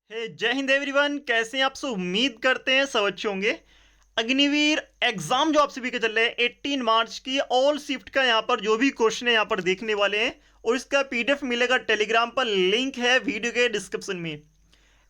जय हिंद एवरीवन। कैसे हैं आप सब? उम्मीद करते हैं सब अच्छे होंगे। अग्निवीर एग्जाम जो आप सभी के चल रहे हैं 18 मार्च की ऑल शिफ्ट का यहाँ पर जो भी क्वेश्चन है यहाँ पर देखने वाले हैं और इसका पीडीएफ मिलेगा टेलीग्राम पर, लिंक है वीडियो के डिस्क्रिप्शन में।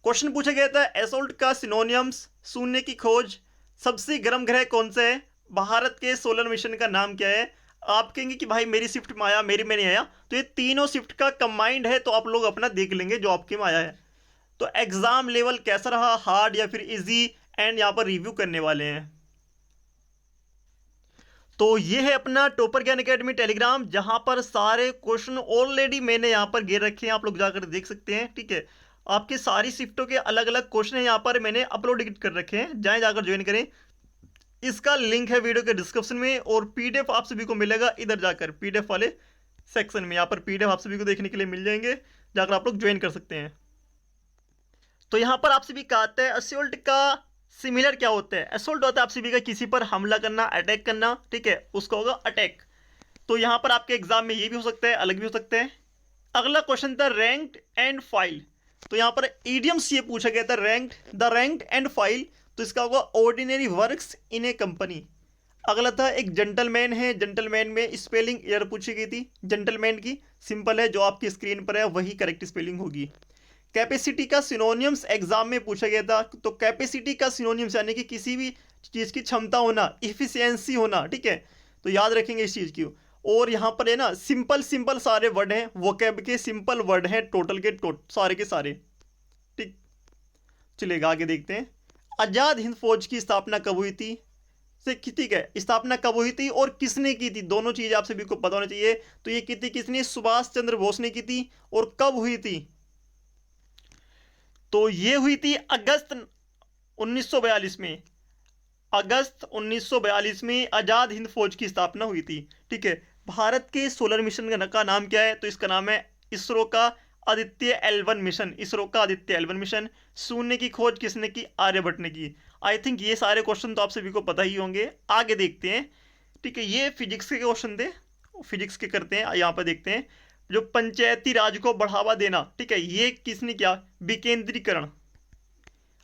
क्वेश्चन पूछा गया था एसोल्ट का सिनोनियम्स, शून्य की खोज, सबसे गर्म ग्रह कौन सा है, भारत के सोलर मिशन का नाम क्या है। आप कहेंगे कि भाई मेरी शिफ्ट में आया, मेरी में नहीं आया, तो ये तीनों शिफ्ट का कंबाइंड है, तो आप लोग अपना देख लेंगे जो आपके में आया है। तो एग्जाम लेवल कैसा रहा, हार्ड या फिर इजी, एंड यहां पर रिव्यू करने वाले हैं। तो ये है अपना टॉपर ज्ञान एकेडमी टेलीग्राम, जहां पर सारे क्वेश्चन ऑलरेडी मैंने यहां पर गिर रखे हैं, आप लोग जाकर देख सकते हैं। ठीक है, आपकी सारी शिफ्टों के अलग अलग क्वेश्चन यहां पर मैंने अपलोड कर रखे हैं, जाएं जाकर ज्वाइन करें। इसका लिंक है वीडियो के डिस्क्रिप्शन में और पीडीएफ आप सभी को मिलेगा इधर जाकर पीडीएफ वाले सेक्शन में। यहां पर पीडीएफ आप सभी को देखने के लिए मिल जाएंगे, जाकर आप लोग ज्वाइन कर सकते हैं। तो यहां पर आप सभी का आता है असोल्ट का सिमिलर क्या होता है। असोल्ट होता है आप सभी का किसी पर हमला करना, अटैक करना, ठीक है, उसका होगा अटैक। तो यहां पर आपके एग्जाम में ये भी हो सकता है, अलग भी हो सकता है। अगला क्वेश्चन था रैंक्ड एंड फाइल। तो यहां पर इडियम्स ये पूछा गया था, रैंक्ड एंड फाइल, तो इसका होगा ordinary works in A company. अगला था एक जेंटलमैन है, जेंटलमैन में स्पेलिंग एरर पूछी गई थी। जेंटलमैन की सिंपल है, जो आपकी स्क्रीन पर है वही करेक्ट स्पेलिंग होगी। कैपेसिटी का सिनोनियम्स एग्जाम में पूछा गया था, तो कैपेसिटी का सिनोनियम्स यानी कि किसी भी चीज़ की क्षमता होना, इफिशियंसी होना, ठीक है, तो याद रखेंगे इस चीज़ की। और यहाँ पर है ना सिंपल सिंपल सारे वर्ड हैं, वोकैब के सिंपल वर्ड हैं, टोटल के सारे के सारे। ठीक, चलेगा आगे देखते हैं। आज़ाद हिंद फौज की स्थापना कब हुई थी? ठीक है, स्थापना कब हुई थी और किसने की थी, दोनों चीज़ आप सभी को पता होना चाहिए। तो ये की थी किसने? सुभाष चंद्र बोस ने की थी। और कब हुई थी? तो ये हुई थी अगस्त 1942 में। अगस्त 1942 में आजाद हिंद फौज की स्थापना हुई थी। ठीक है, भारत के सोलर मिशन का नाम क्या है? तो इसका नाम है इसरो का आदित्य L1 मिशन। इसरो का आदित्य L1 मिशन। शून्य की खोज किसने की? आर्यभट्ट ने की। आई थिंक ये सारे क्वेश्चन तो आप सभी को पता ही होंगे। आगे देखते हैं। ठीक है, ये फिजिक्स के क्वेश्चन थे, फिजिक्स के करते हैं। यहाँ पर देखते हैं जो पंचायती राज को बढ़ावा देना, ठीक है, ये किसने किया? विकेंद्रीकरण।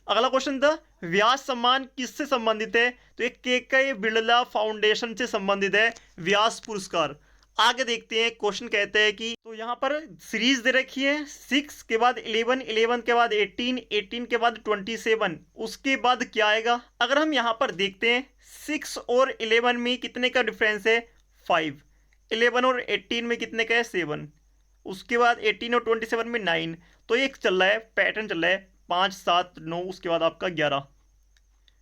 अगला क्वेश्चन था व्यास सम्मान किससे संबंधित है? तो ये के बिरला फाउंडेशन से संबंधित है व्यास पुरस्कार। आगे देखते हैं, क्वेश्चन कहते हैं कि तो यहां पर सीरीज दे रखी है 6 के बाद 11, 11 के बाद 18, 18 के बाद 27, उसके बाद क्या आएगा? अगर हम यहां पर देखते हैं 6 और 11 में कितने का डिफरेंस है? 5। 11 और 18 में कितने का है? 7। उसके बाद 18 और 27 में 9। तो एक चल रहा है, पैटर्न चल रहा है 5 7 9, उसके बाद आपका 11।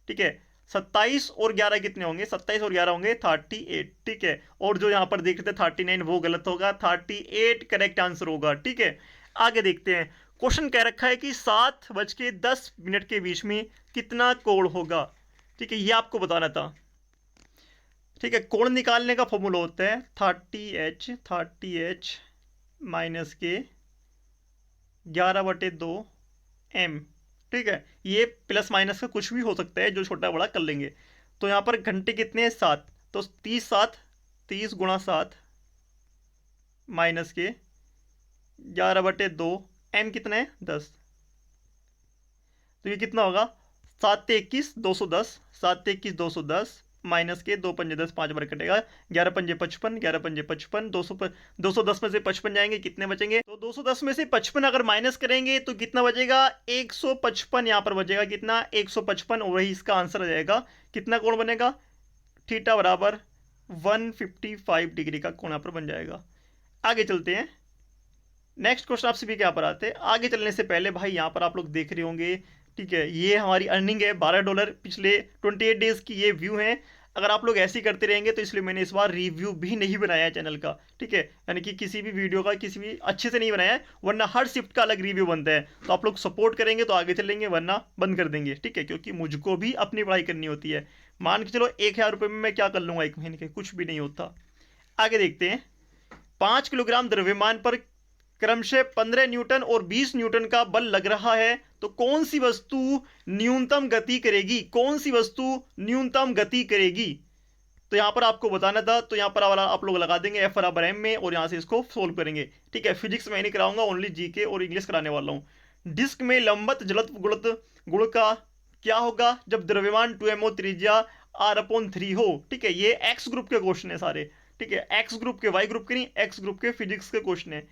ठीक है, 27 और 11 कितने होंगे? 27 और 11 होंगे 38। ठीक है, और जो यहां पर देख रहे थे 39 वो गलत होगा, 38 करेक्ट आंसर होगा। ठीक है, आगे देखते हैं। क्वेश्चन कह रखा है कि 7:10 के बीच में कितना कोण होगा? ठीक है, ये आपको बताना था। ठीक है, कोण निकालने का फॉर्मूला होता है 30h माइनस के 11/2m। ठीक है, ये प्लस माइनस का कुछ भी हो सकता है, जो छोटा बड़ा कर लेंगे। तो यहाँ पर घंटे कितने हैं? 7। तो 30 गुणा 7 माइनस के 11/2, m कितना है? 10। तो ये कितना होगा? 7 21 210, 7 21 210 माइनस के 2 पंजे 10, 5 बार कटेगा, 11 पंजे 55, 11 पंजे 55, 210 में से 55 जाएंगे, कितने बचेंगे? तो 210 में से 55 अगर माइनस करेंगे तो कितना बचेगा? 155 यहाँ पर बचेगा। कितना? 155, और वही इसका आंसर आ जाएगा। कितना कोण बनेगा? थीटा बराबर 155 डिग्री का कोण यहाँ पर बन जाएगा। आगे चलते हैं, नेक्स्ट क्वेश्चन आप सभी के यहाँ पर आते हैं। आगे चलने से पहले भाई यहाँ पर आप लोग देख रहे होंगे, ठीक है, ये हमारी अर्निंग है $12 पिछले 28 डेज की, ये व्यू है। अगर आप लोग ऐसे ही करते रहेंगे तो इसलिए मैंने इस बार रिव्यू भी नहीं बनाया है चैनल का। ठीक है, यानी कि किसी भी वीडियो का किसी भी अच्छे से नहीं बनाया है, वरना हर शिफ्ट का अलग रिव्यू बनता है। तो आप लोग सपोर्ट करेंगे तो आगे चलेंगे, वरना बंद कर देंगे। ठीक है, क्योंकि मुझको भी अपनी पढ़ाई करनी होती है। मान के चलो 1000 रुपये में मैं क्या कर लूँगा एक महीने के? कुछ भी नहीं होता। आगे देखते हैं, 5 किलोग्राम द्रव्यमान पर क्रमशः 15 न्यूटन और 20 न्यूटन का बल लग रहा है, तो कौन सी वस्तु न्यूनतम गति करेगी? कौन सी वस्तु न्यूनतम गति करेगी? तो यहां पर आपको बताना था। तो यहां पर आप लोग लगा देंगे F बराबर m में, और यहां से इसको सोल्व करेंगे। ठीक है, फिजिक्स मैं नहीं कराऊंगा, ओनली जीके और इंग्लिश कराने वाला हूं। डिस्क में लंबत जलत्व गुण का क्या होगा जब द्रव्यमान 2mo त्रिज्या r/3 हो। ठीक है, ये एक्स ग्रुप के क्वेश्चन है सारे। ठीक है, एक्स ग्रुप के, वाई ग्रुप के नहीं, एक्स ग्रुप के फिजिक्स के क्वेश्चन है।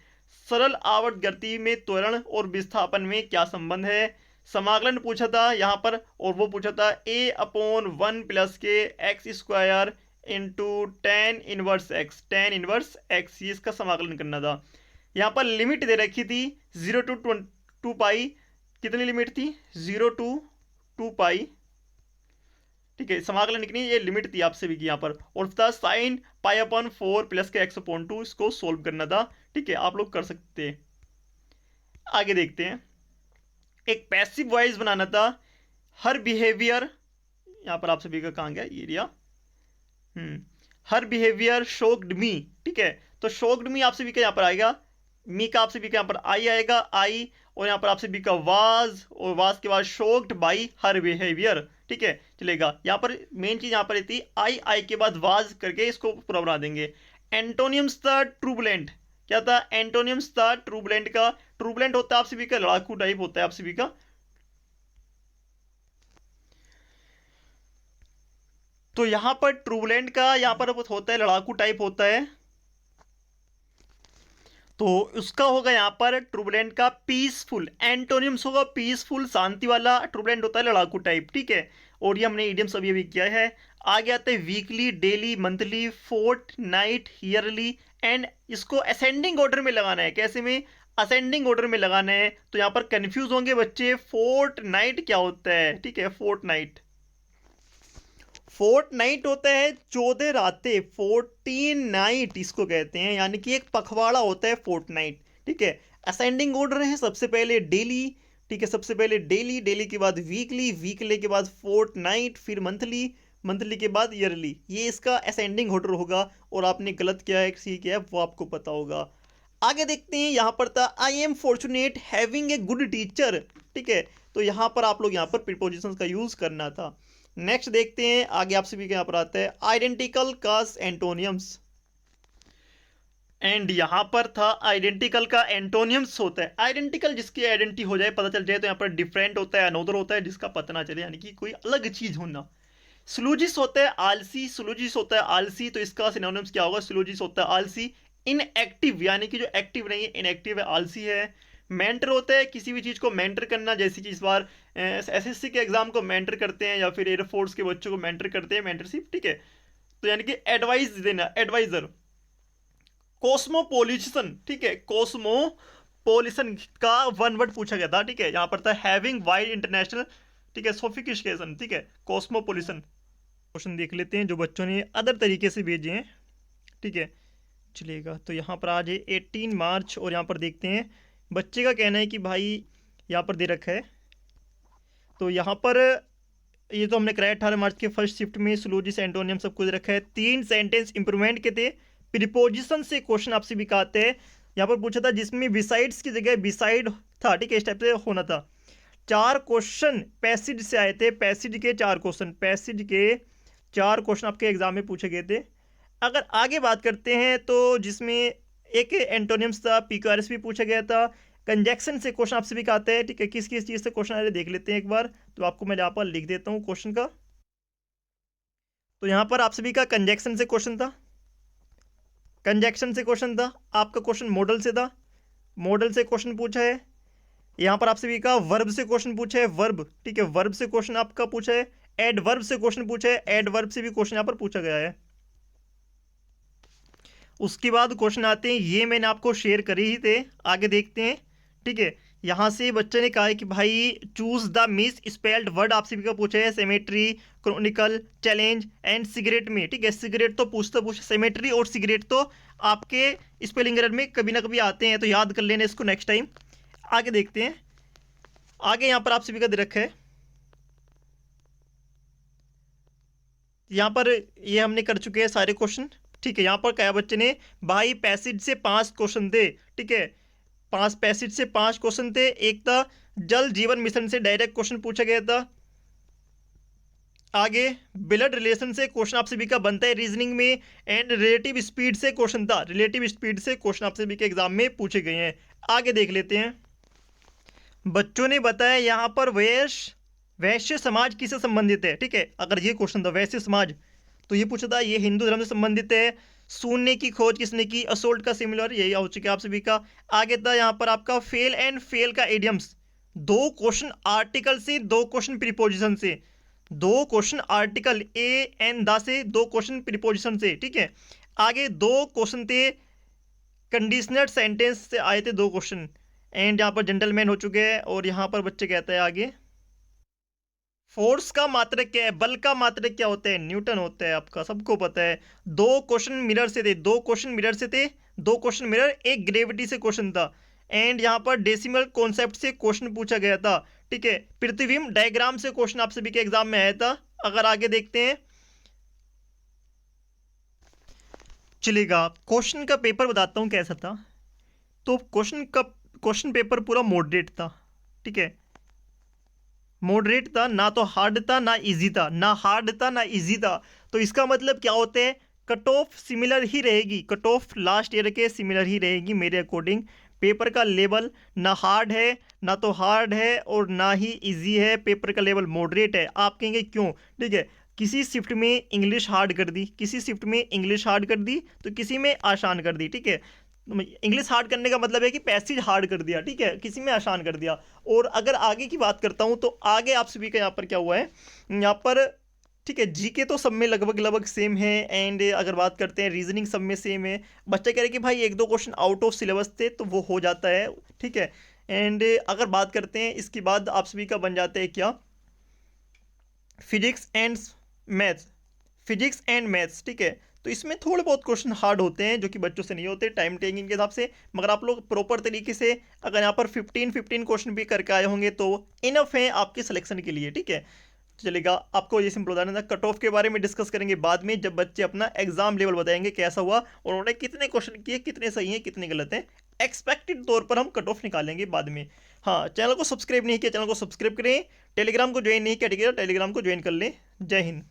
सरल आवर्त गति में त्वरण और विस्थापन में क्या संबंध है। समाकलन पूछा था यहाँ पर, और वो पूछा था a/1 + के x square into tan inverse x, ये इसका समाकलन करना था। यहाँ पर लिमिट दे रखी थी 0 to 2 पाई, कितनी लिमिट थी 0 to 2 पाई। ठीक है, समाकलन की ये लिमिट थी आपसे भी की यहाँ पर, और था sin π/4 + के x/2, इसको सोल्व करना था। ठीक है, आप लोग कर सकते हैं। आगे देखते हैं, एक पैसिव वॉइस बनाना था। हर बिहेवियर, यहाँ पर आप सभी का कहाँ गया एरिया, हर बिहेवियर शॉक्ड मी। ठीक है, तो शॉक्ड मी आप सभी का यहाँ पर आएगा, मी का आप सभी का यहाँ पर आई आएगा, आई, और यहाँ पर आप सभी का वाज, और वाज के बाद शॉक्ड बाई हर बिहेवियर। ठीक है, चलेगा। यहाँ पर मेन चीज यहाँ पर थी आई के बाद वाज करके इसको पूरा बना देंगे। एंटोनियम्स था ट्रूबुलेंट, क्या था एंटोनियम्स था ट्रूबुलेंट का। ट्रूबुलेंट होता है आप सभी का लड़ाकू टाइप होता है आप सभी का। तो यहां पर ट्रूबुलेंट का यहां पर होता है लड़ाकू टाइप होता है, तो उसका होगा यहां पर ट्रूबुलेंट का पीसफुल। एंटोनिम्स होगा पीसफुल, शांति वाला। ट्रूबुलेंट होता है लड़ाकू टाइप। ठीक है, और ये हमने इडियम्स अभी अभी किया है। आगे आते हैं weekly, daily, monthly, fortnight, yearly, and इसको असेंडिंग ऑर्डर में लगाना है। कैसे में असेंडिंग ऑर्डर में लगाना है, तो यहां पर कंफ्यूज होंगे बच्चे। फोर्टनाइट क्या होता है। ठीक है, फोर्टनाइट होता है 14 रातें, 14 नाइट इसको कहते हैं, यानी कि एक पखवाड़ा होता है फोर्टनाइट। ठीक है, असेंडिंग ऑर्डर है, सबसे पहले डेली। ठीक है, सबसे पहले डेली, डेली के बाद वीकली, वीकली के बाद फोर्टनाइट, फिर मंथली, मंथली के बाद ईयरली। ये इसका असेंडिंग ऑर्डर होगा, और आपने गलत किया है, सी किया है, वो आपको पता होगा। आगे देखते हैं, यहां पर था I am fortunate having a good teacher. ठीक है, तो यहां पर आप लोग यहां पर प्रीपोजिशंस का यूज करना था। नेक्स्ट देखते हैं, आगे आप सभी के यहां पर आता है आइडेंटिकल का एंटोनियम्स, एंड यहां पर था आइडेंटिकल का एंटोनियम्स होता है। आइडेंटिकल जिसकी आइडेंटिटी हो जाए, पता चल जाए, तो यहां पर डिफरेंट होता है, अनोदर होता है जिसका पता ना चले, यानी कि कोई अलग चीज होना। स्लूजिस होता है आलसी, स्लूजिस होता है आलसी, तो इसका सिनोनिम्स क्या होगा। स्लूजिस होता है आलसी। इनएक्टिव, यानी कि जो एक्टिव नहीं है, इनएक्टिव है, आलसी है। मेंटर होता है किसी भी चीज को मेंटर करना, जैसे कि इस बार एसएससी के एग्जाम को मेंटर करते हैं, या फिर एयरफोर्स के बच्चों को मेंटर करते हैं, मेंटरशिप। ठीक है, तो यानी कि एडवाइस देना, एडवाइजर। कॉस्मोपोलिटन, ठीक है, कॉस्मोपोलिटन का वन वर्ड पूछा गया था। ठीक है, यहां पर था हैविंग वाइड इंटरनेशनल, ठीक है, सोफिस्टिकेशन। ठीक है, कॉस्मोपोलिटन। क्वेश्चन देख लेते हैं जो बच्चों ने अदर तरीके से भेजे हैं। ठीक है, चलिएगा। तो यहाँ पर आज है 18 मार्च, और यहाँ पर देखते हैं बच्चे का कहना है कि भाई यहाँ पर दे रखा है, तो यहाँ पर ये तो हमने कराया 18 मार्च के फर्स्ट शिफ्ट में, स्लोजिस एंटोनियम सब कुछ रखा है। 3 सेंटेंस इंप्रूवमेंट के थे। प्रीपोजिशन से क्वेश्चन आपसे भी कहते हैं, यहाँ पर पूछा था जिसमें बिसाइड्स की जगह बिसाइड था। ठीक है, इस टाइप से होना था। 4 क्वेश्चन पैसेज से आए थे, पैसेज के 4 क्वेश्चन, पैसेज के 4 क्वेश्चन आपके एग्जाम में पूछे गए थे। अगर आगे बात करते हैं, तो जिसमें एक एंटोनियम्स था, पीक्यूआरएस भी पूछा गया था। कंजक्शन से क्वेश्चन आपसे भी कहते हैं। ठीक है, किस किस चीज़ से क्वेश्चन आ रहे देख लेते हैं एक बार, तो आपको मैं यहाँ पर लिख देता हूँ क्वेश्चन का। तो यहाँ पर आप सभी का कंजक्शन से क्वेश्चन था, कंजक्शन से क्वेश्चन था। आपका क्वेश्चन मॉडल से था, मॉडल से क्वेश्चन पूछा है। यहाँ पर आप सभी का वर्ब से क्वेश्चन पूछा है, वर्ब। ठीक है, वर्ब से क्वेश्चन आपका पूछा है। एडवर्ब से क्वेश्चन पूछा है, एडवर्ब से भी क्वेश्चन यहाँ पर पूछा गया है। उसके बाद क्वेश्चन आते हैं, ये मैंने आपको शेयर करे ही थे, आगे देखते हैं। ठीक है, यहाँ से बच्चे ने कहा है कि भाई choose the miss spelled word आप सभी का पूछा है। Cemetery, Chronicle, challenge and cigarette में। ठीक है, सिगरेट तो पूछता सेमेट्री और सिगरेट तो आपके स्पेलिंग एरर में कभी ना कभी आते हैं, तो याद कर लेना इसको नेक्स्ट टाइम। आगे देखते हैं, आगे यहाँ पर आप सभी का दे रखा है, यहाँ पर ये हमने कर चुके हैं सारे क्वेश्चन। ठीक है, यहाँ पर क्या बच्चे ने भाई पैसेज से 5 क्वेश्चन थे। ठीक है, 5 पैसेज से 5 क्वेश्चन थे। एक था जल जीवन मिशन से डायरेक्ट क्वेश्चन पूछा गया था। आगे ब्लड रिलेशन से क्वेश्चन आप सभी का बनता है रीजनिंग में, एंड रिलेटिव स्पीड से क्वेश्चन था, रिलेटिव स्पीड से क्वेश्चन आप सभी के एग्जाम में पूछे गए हैं। आगे देख लेते हैं, बच्चों ने बताया यहाँ पर वैश्य समाज किससे संबंधित है। ठीक है, अगर ये क्वेश्चन था वैश्य समाज, तो ये पूछा था ये हिंदू धर्म से संबंधित है। शून्य की खोज किसने की, असोल्ट का सिमिलर, यही हो चुका है आप सभी का। आगे था यहाँ पर आपका फेल एंड फेल का एडियम्स, 2 क्वेश्चन आर्टिकल से, 2 क्वेश्चन प्रीपोजिशन से, 2 question article A and the से, 2 क्वेश्चन प्रीपोजिशन से। ठीक है, आगे 2 क्वेश्चन थे कंडीशनल सेंटेंस से आए थे 2 क्वेश्चन। एंड यहाँ पर जेंटलमैन हो चुके हैं। और यहाँ पर बच्चे कहते हैं आगे फोर्स का मात्रक क्या है, बल का मात्रक क्या होता है, न्यूटन होता है, आपका सबको पता है। 2 क्वेश्चन मिरर से थे, 2 क्वेश्चन मिरर से थे, 2 क्वेश्चन मिरर, एक ग्रेविटी से क्वेश्चन था। एंड यहाँ पर डेसिमल कॉन्सेप्ट से क्वेश्चन पूछा गया था। ठीक है, पृथ्वी डायग्राम से क्वेश्चन आप सभी के एग्जाम में आया था। अगर आगे देखते हैं, चलेगा क्वेश्चन का पेपर बताता हूँ कैसा था। तो क्वेश्चन पेपर पूरा मॉडरेट था। ठीक है, मॉडरेट था, ना तो हार्ड था ना इजी था, ना हार्ड था ना इजी था। तो इसका मतलब क्या होता है, कट ऑफ सिमिलर ही रहेगी, कट ऑफ लास्ट ईयर के सिमिलर ही रहेगी मेरे अकॉर्डिंग। पेपर का लेवल ना हार्ड है ना तो हार्ड है और ना ही इजी है, पेपर का लेवल मॉडरेट है। आप कहेंगे क्यों, ठीक है, किसी शिफ्ट में इंग्लिश हार्ड कर दी, किसी शिफ्ट में इंग्लिश हार्ड कर दी, तो किसी में आसान कर दी। ठीक है, इंग्लिश हार्ड करने का मतलब है कि पैसेज हार्ड कर दिया। ठीक है, किसी में आसान कर दिया। और अगर आगे की बात करता हूँ तो आगे आप सभी का यहाँ पर क्या हुआ है, यहाँ पर ठीक है, जीके तो सब में लगभग लगभग सेम है। एंड अगर बात करते हैं रीजनिंग सब में सेम है। बच्चे कह रहे कि भाई 1-2 क्वेश्चन आउट ऑफ सिलेबस थे तो वो हो जाता है। ठीक है, एंड अगर बात करते हैं इसके बाद आप सभी का बन जाता है क्या, physics and maths, physics and maths. ठीक है, तो इसमें थोड़े बहुत क्वेश्चन हार्ड होते हैं जो कि बच्चों से नहीं होते टाइम टेकिंग के हिसाब से। मगर आप लोग प्रॉपर तरीके से अगर यहाँ पर 15 क्वेश्चन भी करके आए होंगे तो इनफ है आपके सिलेक्शन के लिए। ठीक है, चलेगा, आपको ये सिंपल बताना था। कट ऑफ के बारे में डिस्कस करेंगे बाद में, जब बच्चे अपना एग्जाम लेवल बताएंगे कैसा हुआ और उन्होंने कितने क्वेश्चन किए, कितने सही हैं कितने गलत हैं। एक्सपेक्टेड तौर पर हम कट ऑफ निकालेंगे बाद में। हाँ, चैनल को सब्सक्राइब नहीं किया, चैनल को सब्सक्राइब करें। टेलीग्राम को ज्वाइन नहीं किया, ठीक है, टेलीग्राम को ज्वाइन कर लें। जय हिंद।